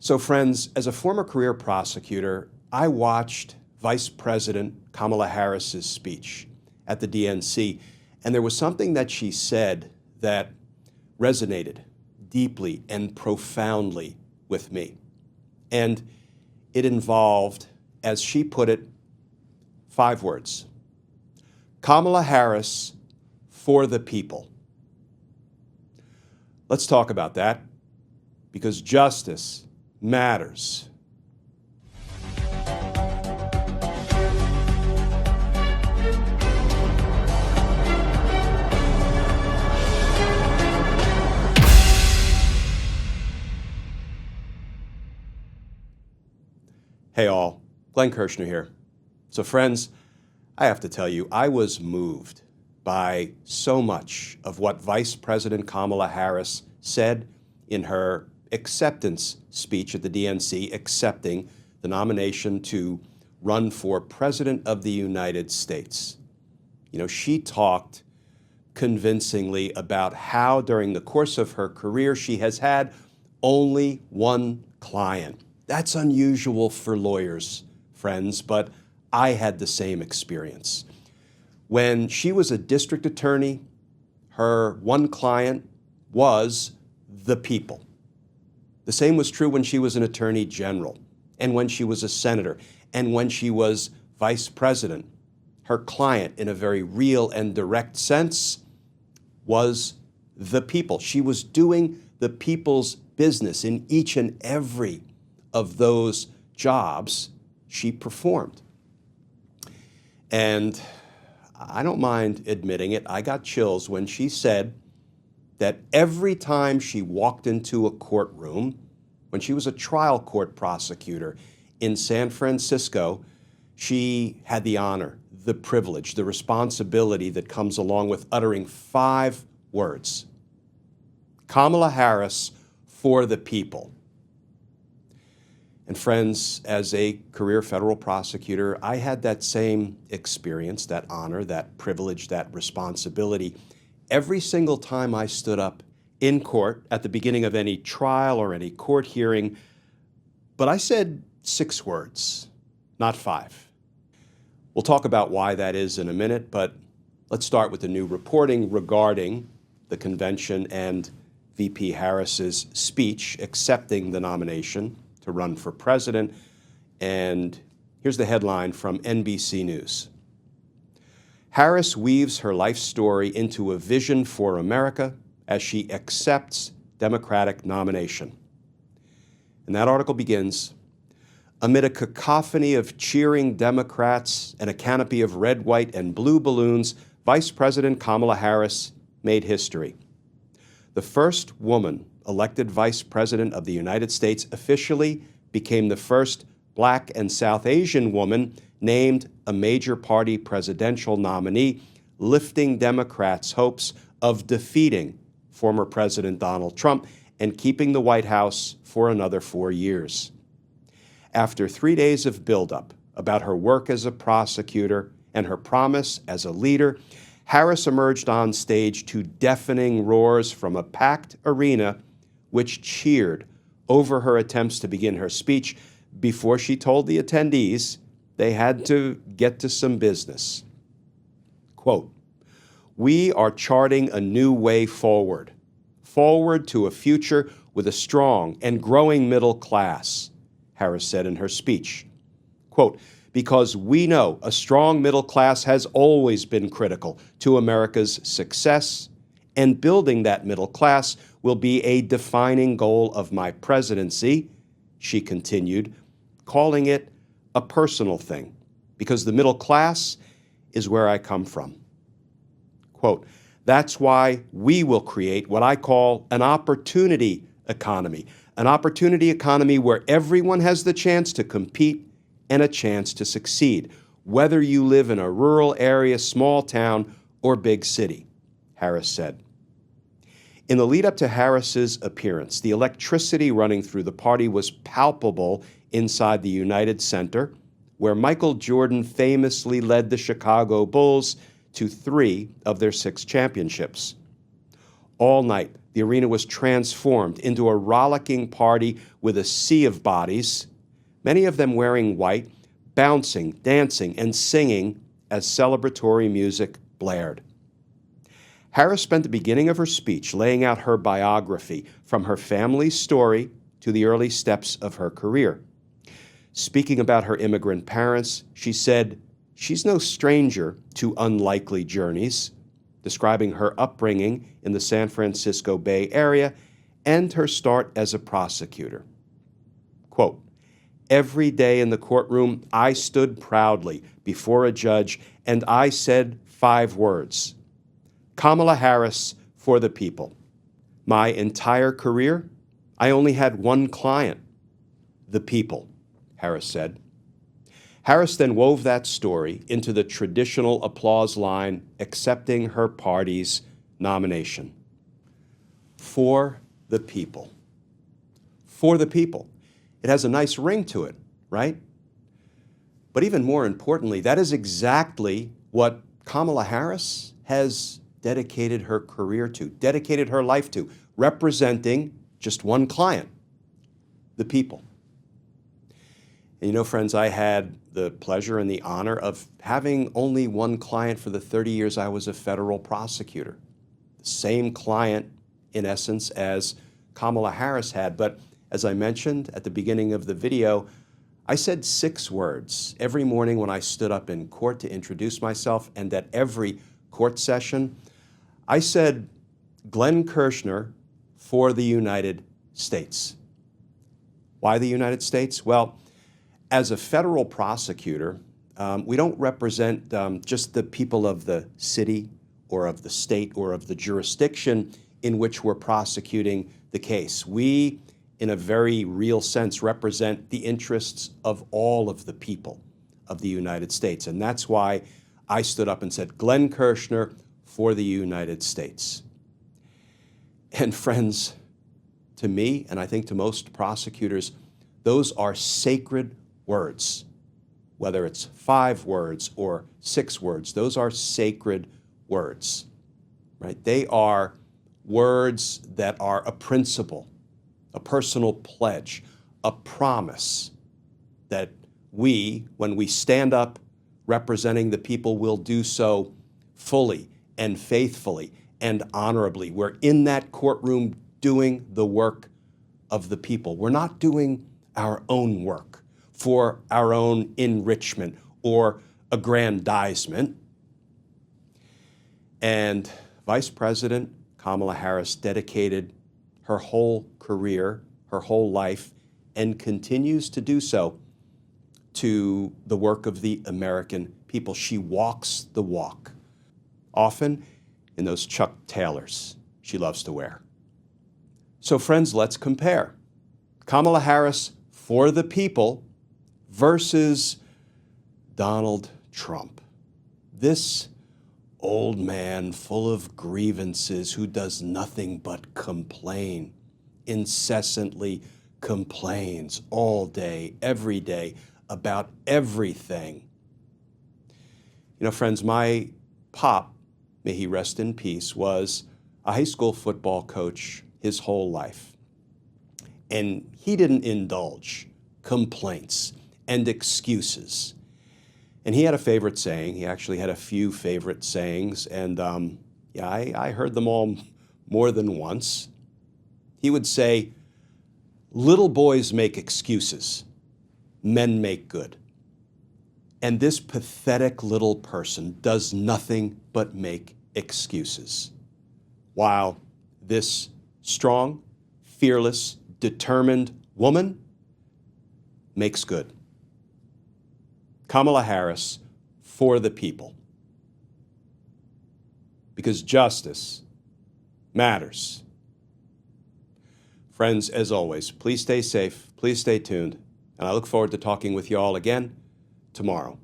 So friends, as a former career prosecutor, I watched Vice President Kamala Harris's speech at the DNC, and there was something that she said that resonated deeply and profoundly with me. And it involved, as she put it, 5 words. Kamala Harris for the people. Let's talk about that, because justice matters. Hey all, Glenn Kirshner here. So friends, I have to tell you, I was moved by so much of what Vice President Kamala Harris said in her acceptance speech at the DNC, accepting the nomination to run for President of the United States. You know, she talked convincingly about how during the course of her career she has had only one client. That's unusual for lawyers, friends, but I had the same experience. When she was a district attorney, her one client was the people. The same was true when she was an attorney general, and when she was a senator, and when she was vice president. Her client, in a very real and direct sense, was the people. She was doing the people's business in each and every of those jobs she performed. And I don't mind admitting it, I got chills when she said that every time she walked into a courtroom, when she was a trial court prosecutor in San Francisco, she had the honor, the privilege, the responsibility that comes along with uttering 5 words. Kamala Harris for the people. And friends, as a career federal prosecutor, I had that same experience, that honor, that privilege, that responsibility. Every single time I stood up in court at the beginning of any trial or any court hearing, but I said 6 words, not 5. We'll talk about why that is in a minute, but let's start with the new reporting regarding the convention and VP Harris's speech accepting the nomination to run for president. And here's the headline from NBC News. Harris weaves her life story into a vision for America as she accepts Democratic nomination. And that article begins, amid a cacophony of cheering Democrats and a canopy of red, white, and blue balloons, Vice President Kamala Harris made history. The first woman elected Vice President of the United States officially became the first Black and South Asian woman named a major party presidential nominee, lifting Democrats' hopes of defeating former President Donald Trump and keeping the White House for another 4 years. After 3 days of buildup about her work as a prosecutor and her promise as a leader, Harris emerged on stage to deafening roars from a packed arena which cheered over her attempts to begin her speech before she told the attendees they had to get to some business. Quote, "We are charting a new way forward to a future with a strong and growing middle class," Harris said in her speech. Quote, "Because we know a strong middle class has always been critical to America's success, and building that middle class will be a defining goal of my presidency," she continued, calling it a personal thing, because the middle class is where I come from. Quote, "That's why we will create what I call an opportunity economy where everyone has the chance to compete and a chance to succeed, whether you live in a rural area, small town, or big city," Harris said. In the lead up to Harris's appearance, the electricity running through the party was palpable inside the United Center, where Michael Jordan famously led the Chicago Bulls to 3 of their 6 championships. All night, the arena was transformed into a rollicking party with a sea of bodies, many of them wearing white, bouncing, dancing, and singing as celebratory music blared. Harris spent the beginning of her speech laying out her biography, from her family's story to the early steps of her career. Speaking about her immigrant parents, she said, "She's no stranger to unlikely journeys," describing her upbringing in the San Francisco Bay Area and her start as a prosecutor. Quote, "Every day in the courtroom, I stood proudly before a judge and I said 5 words. Kamala Harris for the people. My entire career, I only had one client, the people," Harris said. Harris then wove that story into the traditional applause line accepting her party's nomination. For the people. For the people. It has a nice ring to it, right? But even more importantly, that is exactly what Kamala Harris has dedicated her career to, dedicated her life to, representing just one client, the people. And you know, friends, I had the pleasure and the honor of having only one client for the 30 years I was a federal prosecutor. The same client, in essence, as Kamala Harris had. But as I mentioned at the beginning of the video, I said 6 words every morning when I stood up in court to introduce myself, and at every court session, I said, "Glenn Kirshner for the United States." Why the United States? Well, as a federal prosecutor, we don't represent just the people of the city or of the state or of the jurisdiction in which we're prosecuting the case. We, in a very real sense, represent the interests of all of the people of the United States. And that's why I stood up and said, "Glenn Kirshner for the United States." And friends, to me, and I think to most prosecutors, those are sacred words. Whether it's 5 words or 6 words, those are sacred words, right? They are words that are a principle, a personal pledge, a promise that we, when we stand up representing the people, will do so fully and faithfully and honorably. We're in that courtroom doing the work of the people. We're not doing our own work for our own enrichment or aggrandizement. And Vice President Kamala Harris dedicated her whole career, her whole life, and continues to do so to the work of the American people. She walks the walk, often in those Chuck Taylors she loves to wear. So friends, let's compare Kamala Harris for the people versus Donald Trump. This old man full of grievances who does nothing but complain, incessantly complains all day, every day about everything. You know, friends, my pop, may he rest in peace, was a high school football coach his whole life. And he didn't indulge complaints and excuses. And he had a favorite saying. He actually had a few favorite sayings, and I heard them all more than once. He would say, "Little boys make excuses, men make good." And this pathetic little person does nothing but make excuses, while this strong, fearless, determined woman makes good. Kamala Harris for the people. Because justice matters. Friends, as always, please stay safe, please stay tuned, and I look forward to talking with you all again tomorrow.